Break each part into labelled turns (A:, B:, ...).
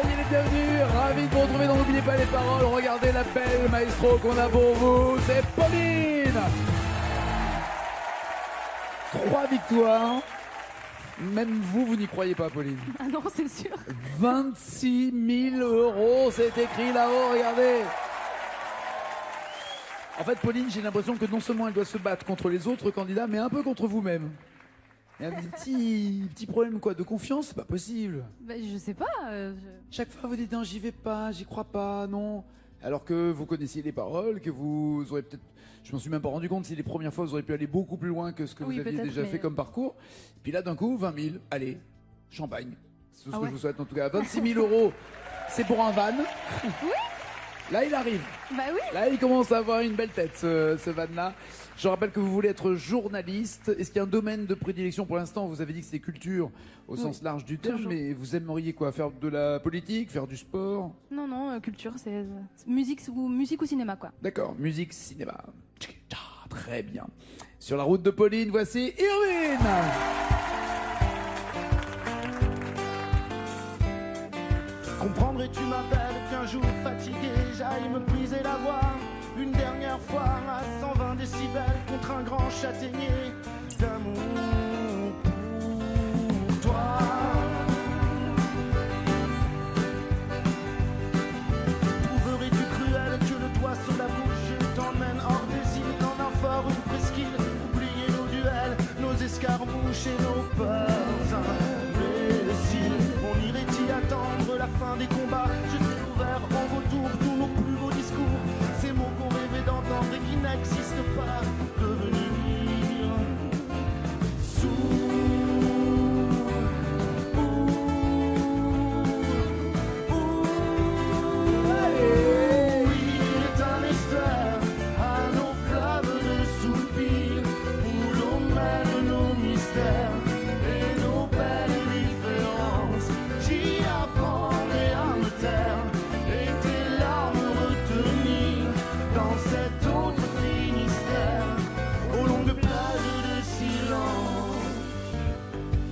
A: soyez les bienvenus, ravi de vous retrouver dans N'oubliez pas les paroles. Regardez la belle maestro qu'on a pour vous, c'est Pauline. 3 victoires. Même vous n'y croyez pas, Pauline.
B: Ah non, c'est sûr.
A: 26 000 euros, c'est écrit là-haut, regardez. En fait, Pauline, j'ai l'impression que non seulement elle doit se battre contre les autres candidats, mais un peu contre vous-même. Il y a des petits problèmes quoi, de confiance, c'est pas possible.
B: Bah, je sais pas.
A: Chaque fois, vous dites non, j'y vais pas, j'y crois pas, non. Alors que vous connaissiez les paroles, que vous aurez peut-être. Je m'en suis même pas rendu compte si les premières fois vous auriez pu aller beaucoup plus loin que ce que vous aviez déjà fait comme parcours. Puis là, d'un coup, 20 000, allez, champagne. C'est tout ce que je vous souhaite en tout cas. 26 000 euros, c'est pour un van.
B: Oui.
A: Là, il arrive.
B: Bah oui.
A: Là, il commence à avoir une belle tête, ce van-là. Je rappelle que vous voulez être journaliste. Est-ce qu'il y a un domaine de prédilection pour l'instant? Vous avez dit que c'est culture au sens large du terme, mais vous aimeriez quoi? Faire de la politique, faire du sport?
B: Non, culture, c'est musique ou cinéma, quoi.
A: D'accord, musique, cinéma. Très bien. Sur la route de Pauline, voici Irvine.
C: Comprendrais-tu ma belle qu'un jour fatigué j'aille me briser la voix une dernière fois à 120 décibels contre un grand châtaignier d'amour pour toi. Trouverais-tu cruel que le doigt sur la bouche t'emmène hors des îles dans un fort ou une presqu'île? Oublier nos duels, nos escarmouches et nos peurs imbéciles. On irait-y attendre la fin des combats? Je suis ouvert en retour tous nos plus beaux discours, ces mots qu'on rêvait d'entendre et qui n'existent pas. Devenir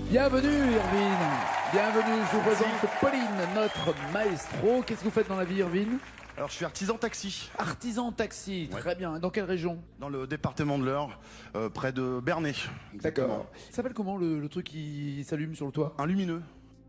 A: Bienvenue Irvine, bienvenue, je vous présente Pauline, notre maestro. Qu'est-ce que vous faites dans la vie Irvine?
C: Alors je suis artisan taxi.
A: Artisan taxi, très bien. Dans quelle région?
C: Dans le département de l'Eure, près de Bernay.
A: D'accord. Ça s'appelle comment le truc qui s'allume sur le toit?
C: Un lumineux.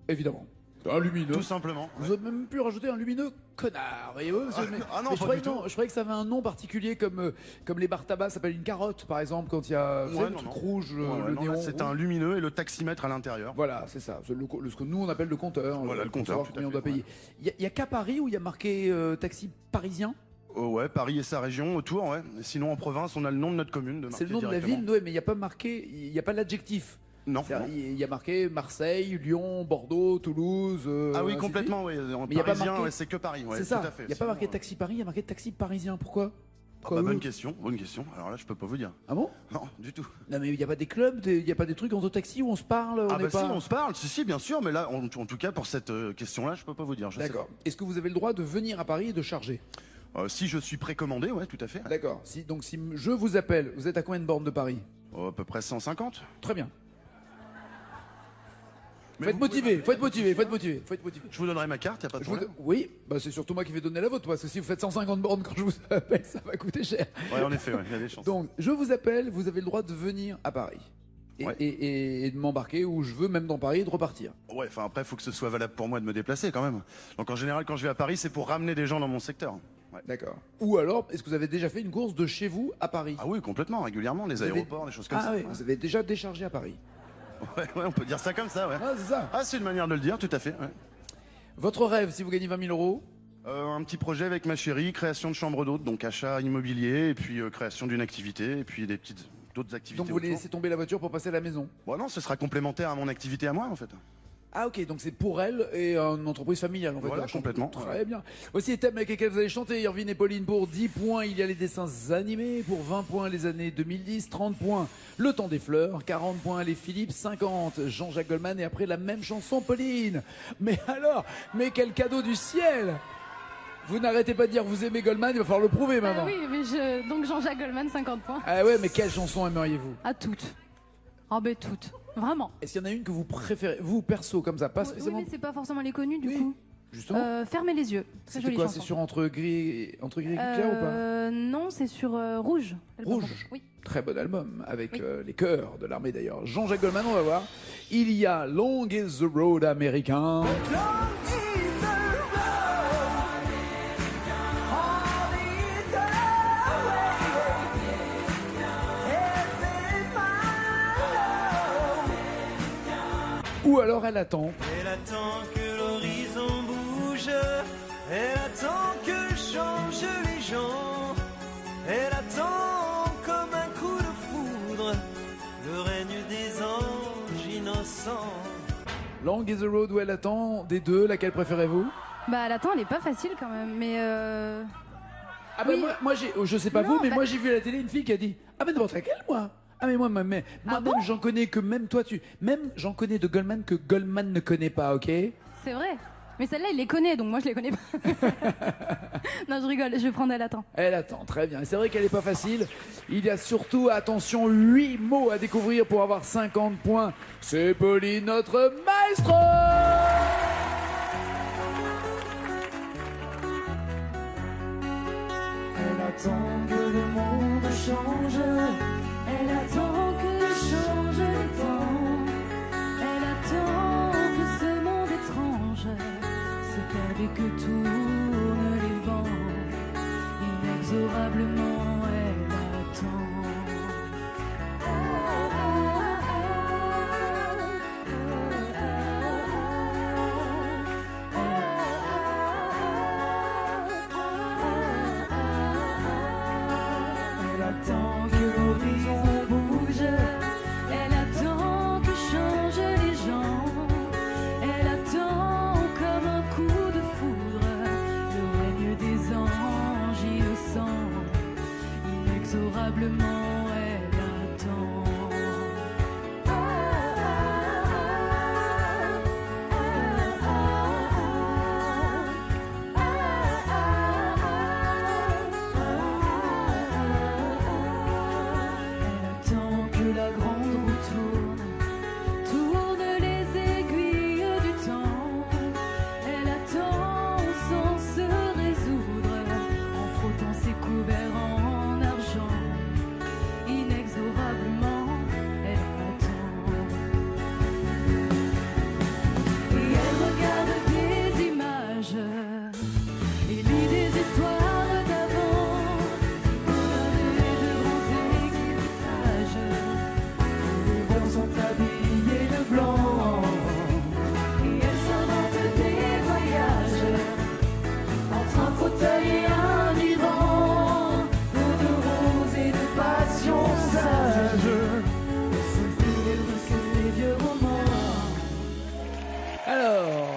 A: Évidemment. Un lumineux.
C: Tout simplement.
A: Vous avez même pu rajouter un lumineux connard, voyez-vous, monsieur,
C: Ah non,
A: mais
C: pas du tout.
A: je croyais que ça avait un nom particulier comme les bars tabac s'appellent une carotte par exemple quand il y a le truc rouge, le néon.
C: C'est un lumineux et le taximètre à l'intérieur.
A: Voilà, c'est ça. Ce que nous on appelle le compteur.
C: Voilà, le compteur.
A: Combien on doit payer. Il y a qu'à Paris où il y a marqué taxi parisien.
C: Ouais, Paris et sa région autour, ouais. Sinon en province, on a le nom de notre commune.
A: C'est le nom de la ville, ouais, mais il n'y a pas marqué, il n'y a pas l'adjectif.
C: Non.
A: Il y a marqué Marseille, Lyon, Bordeaux, Toulouse.
C: Ah oui, complètement, oui. En parisien, c'est que Paris. Ouais,
A: c'est ça.
C: Tout à fait.
A: Il n'y a pas marqué taxi Paris, il y a marqué taxi parisien. Pourquoi?
C: Bonne question. Alors là, je peux pas vous dire.
A: Ah bon?
C: Non, du tout.
A: Non, mais il n'y a pas des clubs, il n'y a pas des trucs en taxi où on se parle?
C: Si, on se parle. Si, bien sûr. Mais là, en tout cas, pour cette question-là, je peux pas vous dire.
A: D'accord. Est-ce que vous avez le droit de venir à Paris et de charger?
C: Si je suis précommandé, ouais, tout à fait.
A: D'accord. Donc si je vous appelle, vous êtes à combien de bornes de Paris?
C: À peu près 150.
A: Très bien. Faut être motivé.
C: Je vous donnerai ma carte, y a pas de problème.
A: Oui, c'est surtout moi qui vais donner la vôtre, parce que si vous faites 150 bornes quand je vous appelle, ça va coûter cher.
C: Ouais, en effet, il y a des chances.
A: Donc, je vous appelle, vous avez le droit de venir à Paris. Et de m'embarquer où je veux, même dans Paris, et de repartir.
C: Ouais, enfin après, il faut que ce soit valable pour moi de me déplacer quand même. Donc en général, quand je vais à Paris, c'est pour ramener des gens dans mon secteur. Ouais.
A: D'accord. Ou alors, est-ce que vous avez déjà fait une course de chez vous à Paris?
C: Ah oui, complètement, régulièrement, les aéroports, des choses comme ça.
A: Ah oui, vous avez déjà déchargé à Paris?
C: Ouais, on peut dire ça comme ça, ouais.
A: Ah, c'est ça.
C: Ah, c'est une manière de le dire, tout à fait. Ouais.
A: Votre rêve, si vous gagnez 20 000 euros?
C: Un petit projet avec ma chérie, création de chambre d'hôte, donc achat immobilier, et puis création d'une activité, et puis d'autres activités.
A: Donc vous voulez laisser tomber la voiture pour passer à la maison?
C: Bon non, ce sera complémentaire à mon activité à moi, en fait.
A: Ah ok, donc c'est pour elle et une entreprise familiale en fait.
C: Voilà, complètement.
A: Très bien. Voici les thèmes avec lesquels vous allez chanter, Irvine et Pauline. Pour 10 points, il y a les dessins animés. Pour 20 points, les années 2010. 30 points, Le Temps des Fleurs. 40 points, les Philips. 50, Jean-Jacques Goldman. Et après la même chanson, Pauline. Mais alors, mais quel cadeau du ciel! Vous n'arrêtez pas de dire que vous aimez Goldman, il va falloir le prouver maintenant.
B: Oui, mais donc Jean-Jacques Goldman, 50 points.
A: Ah ouais, mais quelle chanson aimeriez-vous?
B: À toutes. Ah ben toutes. Vraiment.
A: Est-ce qu'il y en a une que vous préférez, vous perso, comme ça, pas spécialement?
B: Oui, mais c'est pas forcément les connus du coup.
A: Justement.
B: Fermez les yeux. Très
A: C'était
B: jolie
A: quoi?
B: chanson.
A: C'est sur entre gris et clair ou pas?
B: Non, c'est sur Rouge.
A: Rouge.
B: Oui.
A: Très bon album, avec
B: Oui.
A: les chœurs de l'armée d'ailleurs. Jean-Jacques Goldman, on va voir. Il y a Long is the Road américain. Ou alors Elle attend.
D: Elle attend que l'horizon bouge, elle attend que changent les gens, elle attend comme un coup de foudre, le règne des anges innocents.
A: Long is the Road ou Elle attend, des deux, laquelle préférez-vous?
B: Bah, elle attend, elle est pas facile quand même, mais
A: Ah ben
B: Oui.
A: moi je sais pas
B: Non,
A: vous, mais
B: bah-
A: moi j'ai vu à la télé une fille qui a dit ah ben n'importe laquelle moi. Ah mais moi même j'en connais que même toi j'en connais de Goldman que Goldman ne connaît pas, ok?
B: c'est vrai. Mais celle-là, il les connaît, donc moi je les connais pas. Non, je rigole, je vais prendre Elle attend.
A: Elle attend, très bien. Et c'est vrai qu'elle est pas facile. Il y a surtout, attention, 8 mots à découvrir pour avoir 50 points. C'est Pauline, notre maestro.
C: Elle attend que le monde change. Elle attend que change les temps.
B: Elle attend que ce monde étrange se perde et que tournent les vents. Inexorablement, elle attend.
C: Elle attend que l'horizon bouge.
B: Elle attend que changent les gens. Elle attend comme un coup de foudre le règne des anges innocents. Inexorablement, elle attend. Elle attend que la grande roue tourne les aiguilles du temps. Elle attend sans se résoudre, en frottant ses couverts en argent. Inexorablement, elle attend. Et elle regarde des images et lit des histoires d'avant. De grands équipages,
C: Les blancs sont habillés de blanc.
B: et elle s'invente des voyages
C: Entre un fauteuil et un divan, de roses et de passion sage.
B: que les vieux romans.
A: Alors,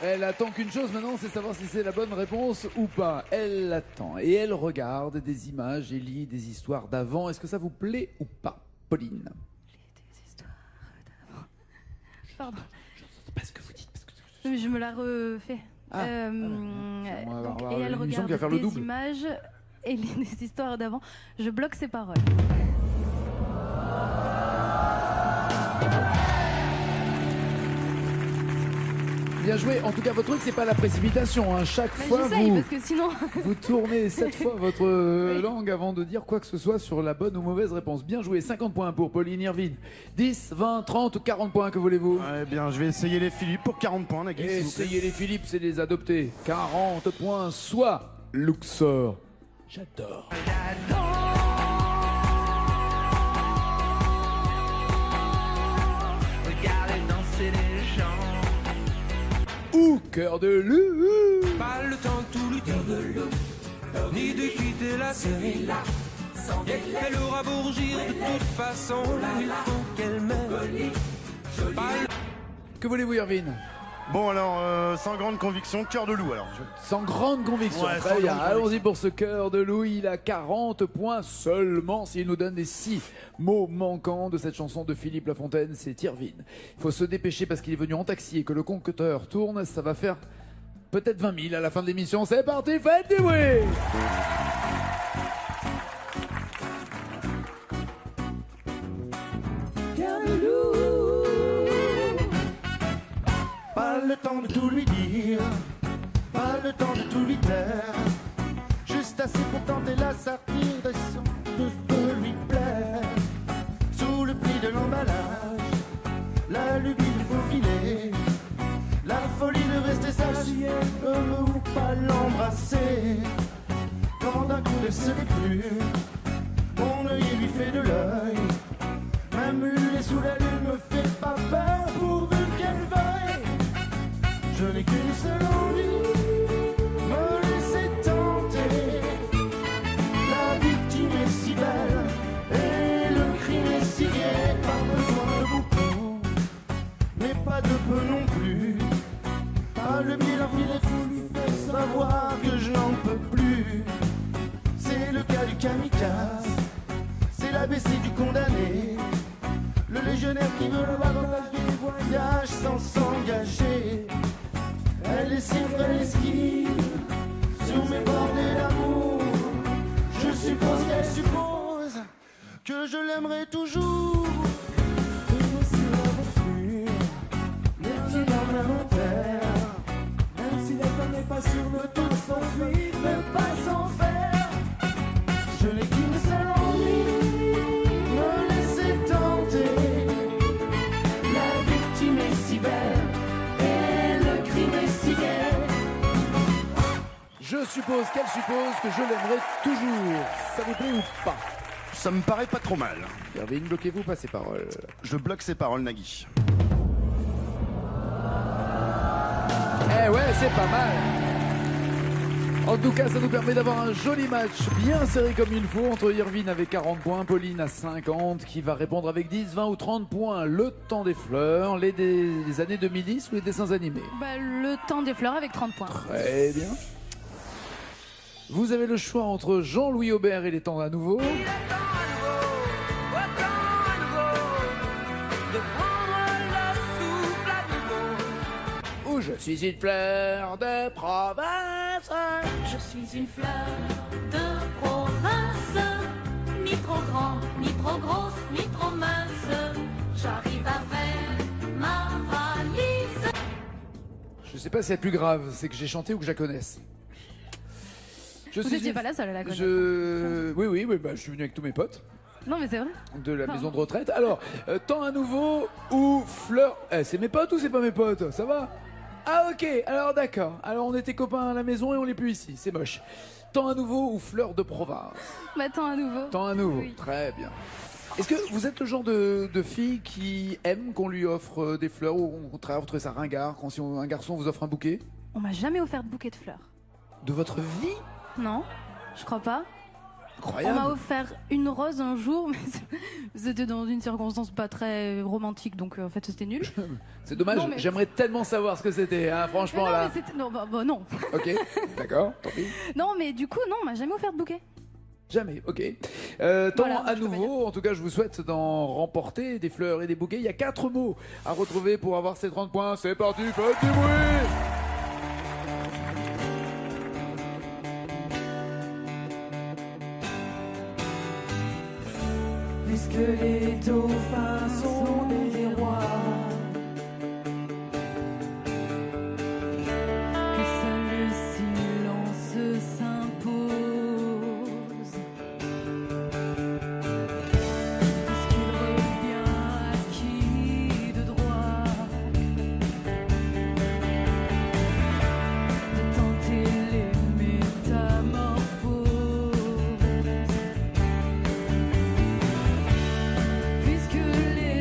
A: elle attend qu'une chose maintenant, c'est savoir si c'est la bonne réponse ou pas. Elle attend et elle regarde des images et lit des histoires d'avant. Est-ce que ça vous plaît ou pas, Pauline?
B: Des histoires d'avant. Pardon.
A: Je ne sais pas ce que vous dites. Parce que...
B: Mais je me la refais.
A: Ah, on va
B: Donc,
A: avoir
B: et elle
A: une émission
B: regarde
A: qui va faire le
B: des
A: double.
B: images et lit des histoires d'avant. Je bloque ses paroles.
A: Bien joué. En tout cas, votre truc, c'est pas la précipitation. Hein. Chaque
B: Mais
A: fois,
B: j'essaye
A: vous,
B: parce que sinon.
A: vous tournez 7 fois votre
B: Oui.
A: langue avant de dire quoi que ce soit sur la bonne ou mauvaise réponse. Bien joué. 50 points pour Pauline Irvine. 10, 20, 30 ou 40 points, que voulez-vous?
E: Ouais, bien, je vais essayer les Philippe pour 40 points, Nagui, s'il vous plaît.
A: Essayez les Philippe, c'est les adopter. 40 points, soit Luxor. J'adore.
D: Regardez danser les gens.
A: Ou Cœur de loup.
D: Pas le temps de tout lutter, ni de quitter la série. Elle aura beau rougir de toute façon, il faut qu'elle m'aime. Pas le
A: Que voulez-vous, Irvine?
E: Bon, alors, sans grande conviction, cœur de loup, alors.
A: Sans grande conviction.
E: Ouais,
A: Très
E: sans
A: bien.
E: grande
A: Allons-y
E: conviction.
A: pour ce Cœur de loup. Il a 40 points seulement. S'il nous donne les 6 mots manquants de cette chanson de Philippe Lafontaine, c'est Irvine. Il faut se dépêcher parce qu'il est venu en taxi et que le compteur tourne. Ça va faire peut-être 20 000 à la fin de l'émission. C'est parti, faites du bruit!
C: Cœur de loup.
A: Pas
C: le temps de tout lui dire, pas le temps de tout lui taire. Juste assez pour tenter la satire de son de feu lui plaire. Sous le pli de l'emballage, la lubie de faufiler, la folie de rester sage, ou pas l'embrasser. Quand d'un coup elle se déprime, mon œil lui fait de l'œil. Même huilé sous la lune me fait pas peur pourvu qu'elle veuille. Je n'ai qu'une seule envie, me laisser tenter. La victime est si belle et le crime est si gai. Pas besoin de beaucoup, mais pas de peu non plus. Pas le biais d'un filet fou lui fait savoir que je n'en peux plus. C'est le cas du kamikaze, c'est l'ABC du condamné. Le légionnaire qui veut le l'avantage du voyage sans s'engager. Elle est si vraie l'esquive sur mes bordées d'amour. Je suppose qu'elle suppose que je l'aimerai toujours. Et aussi l'aventure, les pieds dans l'inventaire. Même si la femme n'est pas sûre de tout s'enfuir, ne pas s'en faire. Je n'ai qu'une seule envie, me laisser tenter. La victime est si belle et le crime est si gai.
A: Je suppose qu'elle suppose que je l'aimerai toujours. Ça vous plaît ou pas?
E: Ça me paraît pas trop mal.
A: Irvine, bloquez-vous pas ses paroles.
E: Je bloque ses paroles, Nagui.
A: Eh ouais, c'est pas mal. En tout cas, ça nous permet d'avoir un joli match bien serré comme il faut entre Irvine avec 40 points, Pauline à 50 qui va répondre avec 10, 20 ou 30 points. Le temps des fleurs, les années 2010 ou les dessins animés?
B: Bah, le temps des fleurs avec 30 points.
A: Très bien. Vous avez le choix entre Jean-Louis Aubert et les temps à nouveau. Ou je suis une fleur de province.
B: Je suis une fleur de province, ni trop grande, ni trop grosse, ni trop mince. J'arrive avec ma valise.
A: Je sais pas si c'est plus grave, c'est que j'ai chanté ou que je la connaisse. Je
B: Vous
A: suis
B: n'étiez
A: une-
B: pas la seule à la connaître.
A: Oui, bah, je suis venu avec tous mes potes
B: Non, mais c'est vrai.
A: de la
B: Pardon.
A: maison de retraite. Alors, temps à nouveau ou fleur. C'est mes potes ou c'est pas mes potes? Ça va? Ah ok, alors d'accord. Alors on était copains à la maison et on l'est plus ici, c'est moche. Temps à nouveau ou fleur de province?
B: Bah, temps à nouveau.
A: Temps à nouveau,
B: Oui.
A: très bien. Est-ce que vous êtes le genre de fille qui aime qu'on lui offre des fleurs ou au contraire vous trouvez ça ringard quand un garçon vous offre un bouquet?
B: On m'a jamais offert de bouquet de fleurs.
A: De votre vie?
B: Non, je crois pas. On m'a
A: Incroyable.
B: offert une rose un jour, mais c'était dans une circonstance pas très romantique, donc en fait c'était nul.
A: C'est dommage,
B: Non, mais-
A: j'aimerais tellement savoir ce que c'était, hein, franchement
B: Mais non,
A: là.
B: mais c'était- non, bah, non.
A: Ok, d'accord, tant pis.
B: Non, mais du coup, non, on m'a jamais offert de bouquet.
A: Jamais, ok. Temps
B: Voilà,
A: à
B: je peux pas
A: nouveau, en tout cas je vous souhaite d'en remporter des fleurs et des bouquets. Il y a 4 mots à retrouver pour avoir ces 30 points. C'est parti, faites du bruit.
F: Puisque les dauphins sont des rois,
B: Que seul le silence s'impose. Puisqu'il revient à qui de droit de tenter les métamorphoses. Puisque les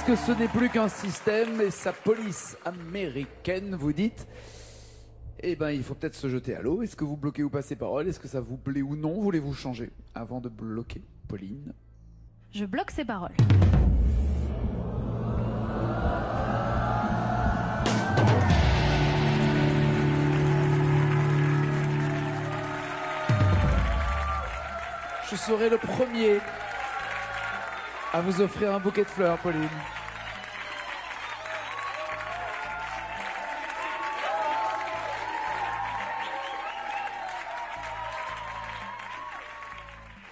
A: puisque ce n'est plus qu'un système et sa police américaine, vous dites, eh ben, il faut peut-être se jeter à l'eau. Est-ce que vous bloquez ou pas ces paroles? Est-ce que ça vous plaît ou non? Voulez-vous changer avant de bloquer, Pauline?
B: Je bloque ces paroles.
A: Je serai le premier à vous offrir un bouquet de fleurs, Pauline.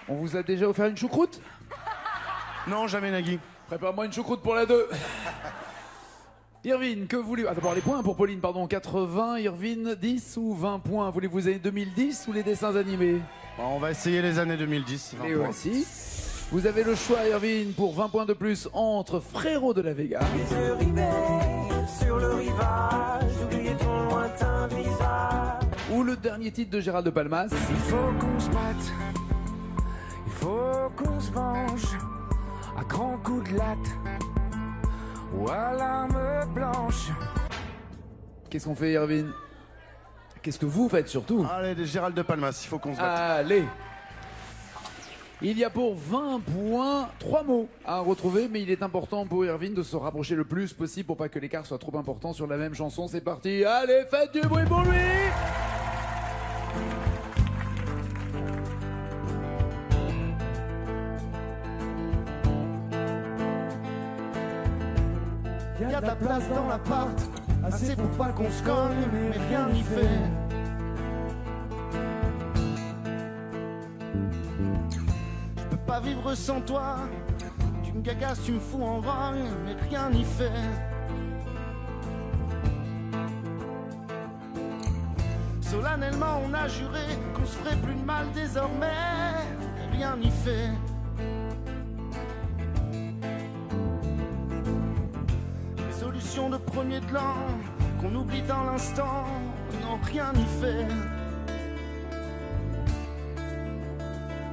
A: On vous a déjà offert une choucroute?
E: Non, jamais Nagui.
A: Prépare-moi une choucroute pour la 2. Irvine, que voulez-vous? Ah, d'abord les points pour Pauline, pardon. 80, Irvine, 10 ou 20 points? Voulez-vous les années 2010 ou les dessins animés?
E: Bon, on va essayer les années 2010. 20
A: Et
E: points.
A: voici. Vous avez le choix, Irvine, pour 20 points de plus entre Frérot de la Vega
F: Il se réveille sur le rivage, oubliez ton lointain visage.
A: ou le dernier titre de Gérald de Palmas.
F: Il faut qu'on se batte, il faut qu'on se venge, à grands coups de latte ou à l'arme blanche.
A: Qu'est-ce qu'on fait, Irvine? Qu'est-ce que vous faites surtout?
E: Allez, Gérald de Palmas, il faut qu'on se batte.
A: Allez. Il y a pour 20 points 3 mots à retrouver, mais il est important pour Irvine de se rapprocher le plus possible pour pas que l'écart soit trop important sur la même chanson. C'est parti, allez, faites du bruit pour lui!
C: Y a de la place dans l'appart, assez pour pas qu'on se cogne, mais rien n'y fait. Je peux pas vivre sans toi, tu me gagasses, tu me fous en rogne, mais rien n'y fait. Solennellement on a juré qu'on se ferait plus de mal désormais, mais rien n'y fait. Résolution de premier de l'an, qu'on oublie dans l'instant, non rien n'y fait.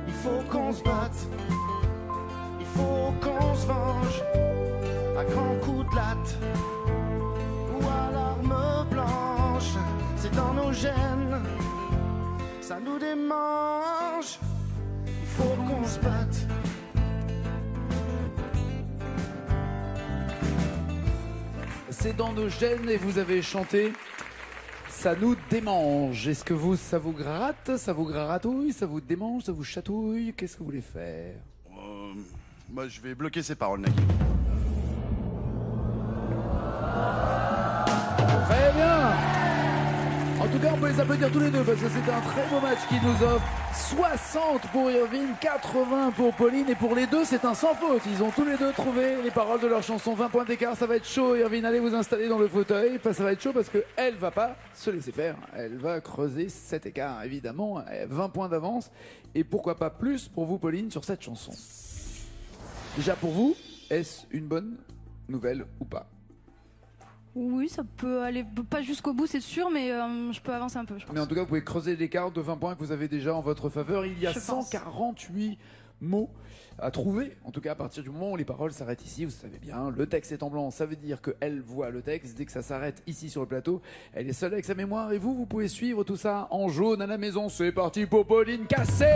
C: Il faut qu'on se batte, il faut qu'on se venge, à grands coups de latte ou à l'arme blanche. C'est dans nos gènes, ça nous démange. Il faut qu'on se batte.
A: C'est dans nos gènes et vous avez chanté Ça nous démange. Est-ce que vous, ça vous gratte, ça vous gratouille, ça vous démange, ça vous chatouille? Qu'est-ce que vous voulez faire?
E: Moi, je vais bloquer ces paroles, Nagui.
A: Très bien. En tout cas, on peut les applaudir tous les deux parce que c'était un très beau match qui nous offre 60 pour Irvine, 80 pour Pauline et pour les deux, c'est un sans faute. Ils ont tous les deux trouvé les paroles de leur chanson. 20 points d'écart, ça va être chaud. Irvine, allez vous installer dans le fauteuil. Enfin, ça va être chaud parce qu'elle va pas se laisser faire. Elle va creuser cet écart, évidemment. 20 points d'avance et pourquoi pas plus pour vous, Pauline, sur cette chanson. Déjà pour vous, est-ce une bonne nouvelle ou pas?
B: Oui, ça peut aller pas jusqu'au bout, c'est sûr, mais je peux avancer un peu, je pense.
A: Mais en tout cas, vous pouvez creuser l'écart de 20 points que vous avez déjà en votre faveur. Il y a
B: Je pense.
A: 148 mots à trouver. En tout cas, à partir du moment où les paroles s'arrêtent ici, vous savez bien, le texte est en blanc, ça veut dire qu'elle voit le texte. Dès que ça s'arrête ici sur le plateau, elle est seule avec sa mémoire. Et vous, vous pouvez suivre tout ça en jaune à la maison. C'est parti pour Pauline Cassé!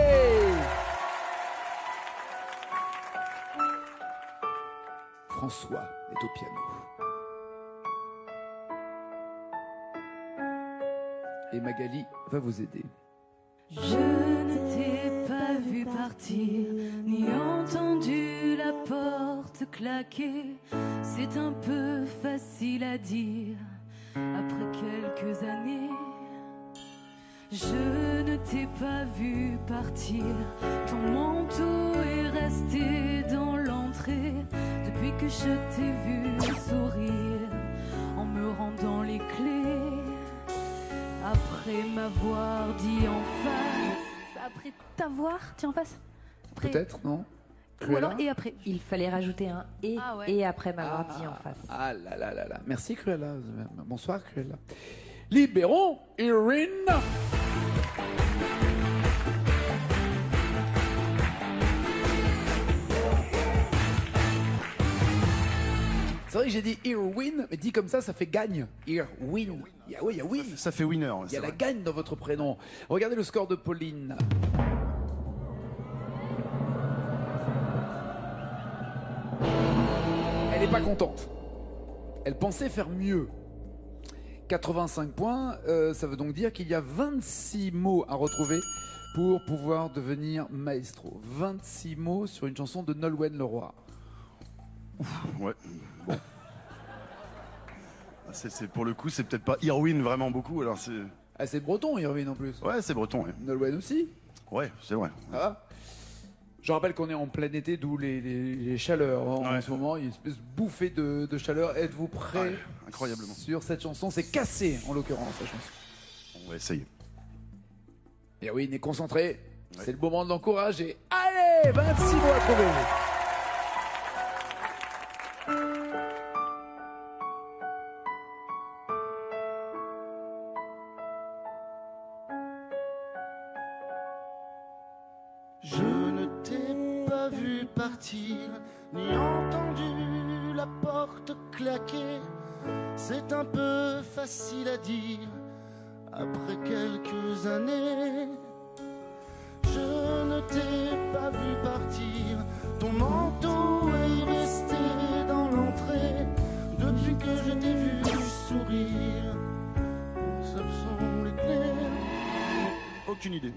A: François est au piano. Et Magali va vous aider.
B: Je ne t'ai pas vu partir, ni entendu la porte claquer. C'est un peu facile à dire, après quelques années. Je ne t'ai pas vu partir, ton manteau est resté dans l'entrée. Depuis que je t'ai vu sourire, en me rendant les clés. Après m'avoir dit en face, après t'avoir dit en face, après,
A: Peut-être, non?
B: ou alors et après.
G: Il fallait rajouter un et,
B: Ah ouais.
G: et après m'avoir dit en face.
A: Ah là là là là. Merci Cruella. Bonsoir Cruella. Libérons Irene. C'est vrai que j'ai dit Irwin, mais dit comme ça fait gagne. Irwin. Oui, il y a win.
E: Ça fait winner.
A: Il y a la gagne dans votre prénom. Regardez le score de Pauline. Elle n'est pas contente. Elle pensait faire mieux. 85 points, ça veut donc dire qu'il y a 26 mots à retrouver pour pouvoir devenir maestro. 26 mots sur une chanson de Nolwenn Leroy.
E: Ouais. Bon. Pour le coup, c'est peut-être pas Irwin vraiment beaucoup. Alors c'est.
A: Ah, c'est breton, Irwin en plus.
E: Ouais, c'est breton. Ouais,
A: Nolwenn aussi.
E: ouais c'est vrai.
A: Ah. Je rappelle qu'on est en plein été, d'où les chaleurs. En ce moment, il y a une espèce de bouffée de chaleur. Êtes-vous prêts
E: incroyablement.
A: Sur cette chanson? C'est cassé, en l'occurrence, la chanson.
E: On va essayer.
A: Irwin est concentré. C'est le moment de l'encourager. Allez, 26 mots à trouver.
C: Je ne t'ai pas vu partir, ni entendu la porte claquer. C'est un peu facile à dire, après quelques années. Je ne t'ai pas vu partir, ton manteau est resté dans l'entrée. Depuis que je t'ai vu sourire, ça me semble clair.
E: Aucune idée.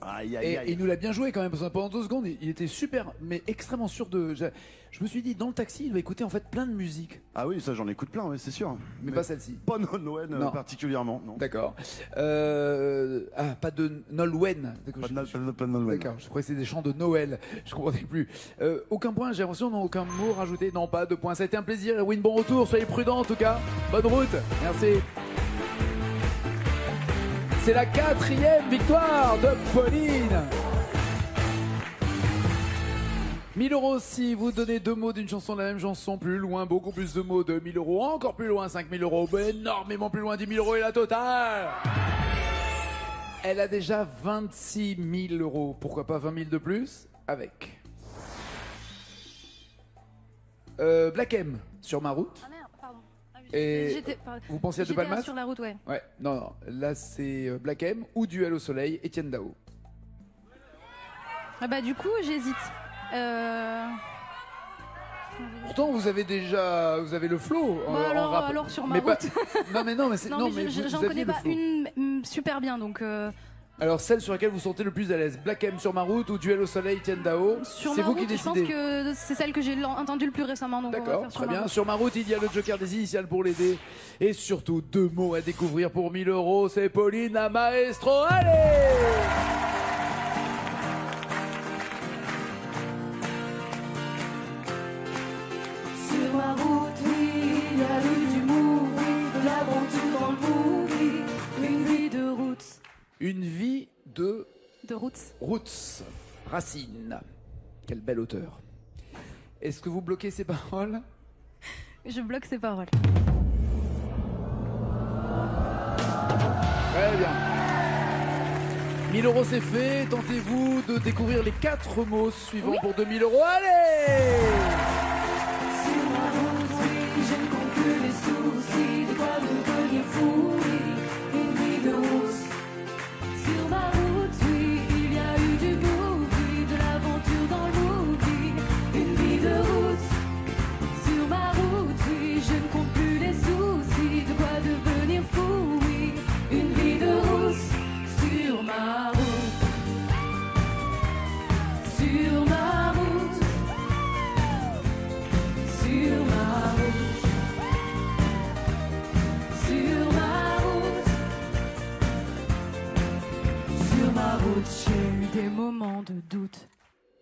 E: Aïe,
A: Et il nous l'a bien joué quand même, parce que pendant 2 secondes, il était super, mais extrêmement sûr de... Je me suis dit, dans le taxi, il doit écouter en fait plein de musique.
E: Ah oui, ça j'en écoute plein, ouais, c'est sûr.
A: Mais pas celle-ci.
E: Pas Nolwenn
A: Non.
E: particulièrement, non.
A: D'accord. Ah, pas de Nolwenn.
E: Pas de Nolwenn.
A: D'accord, je croyais que c'était des chants de Noël. Je comprenais plus. Aucun point, j'ai l'impression, non, aucun mot rajouté. Non, pas de point. Ça a été un plaisir. Erwin, bon retour. Soyez prudents en tout cas. Bonne route. Merci. C'est la 4e victoire de Pauline. 1000 euros si vous donnez 2 mots d'une chanson de la même chanson, plus loin, beaucoup plus de mots, 2000 euros, encore plus loin, 5000 euros, énormément plus loin, 10 000 euros et la totale. Elle a déjà 26 000 euros, pourquoi pas 20 000 de plus avec Black M sur ma route.
B: Ah merde, pardon. Ah,
A: Et vous pensiez à De
B: J'étais
A: Palmas?
B: sur la route, ouais.
A: Ouais, non, là c'est Black M ou Duel au soleil, Étienne Dao.
B: Ah bah du coup, j'hésite.
A: Pourtant vous avez le flow.
B: Bah alors sur ma route.
A: Non mais
B: Non, mais
A: vous
B: j'en
A: aviez
B: connais
A: le
B: pas
A: flow.
B: une super bien, donc
A: Alors celle sur laquelle vous sentez le plus à l'aise, Black M sur ma route ou Duel au soleil, Étienne Dao.
B: sur
A: C'est
B: ma
A: vous
B: route,
A: qui
B: je pense
A: décidez.
B: que c'est celle que j'ai entendue le plus récemment, donc on va
A: D'accord,
B: faire sur
A: très
B: ma
A: bien.
B: route.
A: Sur ma route, il y a le joker des initiales pour l'aider. Et surtout, 2 mots à découvrir pour 1000 euros. C'est Pauline, la maestro. Allez!
B: Sur ma route, oui, il y a eu du movie, de l'aventure dans le movie, une vie de route.
A: Une vie de
B: De route.
A: Roots. Racine. Quel bel auteur. Est-ce que vous bloquez ces paroles?
B: Je bloque ces paroles.
A: Très bien. 1000 euros c'est fait. Tentez-vous de découvrir les 4 mots suivants pour 2000 euros. Allez!
B: Sur ma route, oui, je ne compte plus les soucis, de quoi me devenir fou, oui, une vie de route. Sur ma route, oui, il y a eu du movie, de l'aventure dans le movie, une vie de route. Sur ma route, oui, je ne compte plus les soucis, de quoi devenir fou, oui, une vie de route. Sur ma route, sur ma route. Sur ma route, sur ma route, sur ma route, j'ai eu des moments de doute.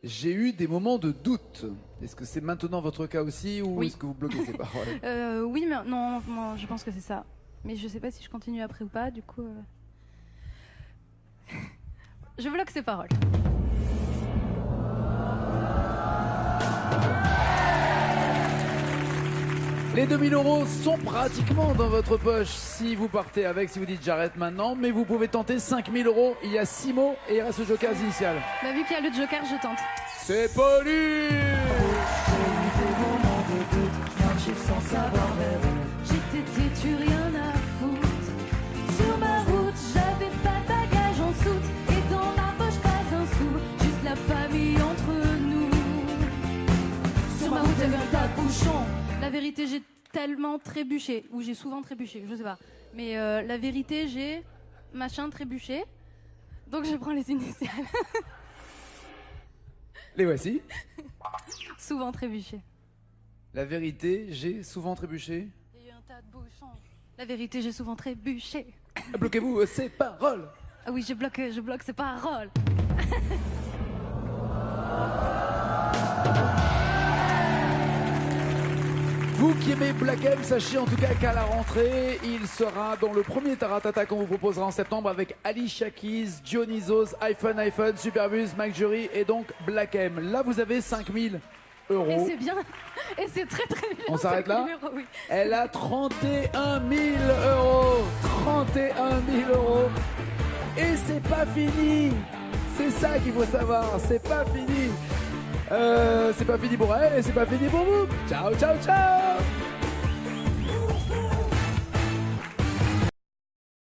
A: J'ai eu des moments de doute. Est-ce que c'est maintenant votre cas aussi ou
B: Oui.
A: est-ce que vous bloquez ces paroles?
B: Oui, mais non, je pense que c'est ça. Mais je sais pas si je continue après ou pas, du coup. Je bloque ces paroles.
A: Les 2000 euros sont pratiquement dans votre poche si vous partez avec, si vous dites j'arrête maintenant, mais vous pouvez tenter 5000 euros. Il y a 6 mots et il reste le joker initial.
B: Bah, vu qu'il y a le joker, je tente.
A: C'est Pauline!
B: J'ai eu des moments de doute, ça bordel. J'étais têtu, rien à foutre. Sur ma route, j'avais pas de bagages en soute. Et dans ma poche, pas un sou. Juste la famille entre nous. Sur ma route, j'avais un tas de bouchons. La vérité, j'ai tellement trébuché. Ou j'ai souvent trébuché, je sais pas. Mais la vérité, j'ai machin trébuché. Donc je prends les initiales.
A: Les voici.
B: Souvent trébuché.
A: La vérité, j'ai souvent trébuché.
B: Il y a eu un tas de bouchons. La vérité, j'ai souvent trébuché.
A: Bloquez-vous ces paroles.
B: Ah oui, je bloque ces paroles.
A: Vous qui aimez Black M, sachez en tout cas qu'à la rentrée, il sera dans le premier Taratata qu'on vous proposera en septembre avec Alicia Keys, Dionysos, iPhone, Superbus, Mike Jury et donc Black M. Là, vous avez 5000 €.
B: Et c'est bien. Et c'est très très bien.
A: On s'arrête là ?
B: Oui.
A: Elle a 31 000 €. 31 000 €. Et c'est pas fini. C'est ça qu'il faut savoir. C'est pas fini. C'est pas fini pour elle et c'est pas fini pour vous. Ciao, ciao, ciao.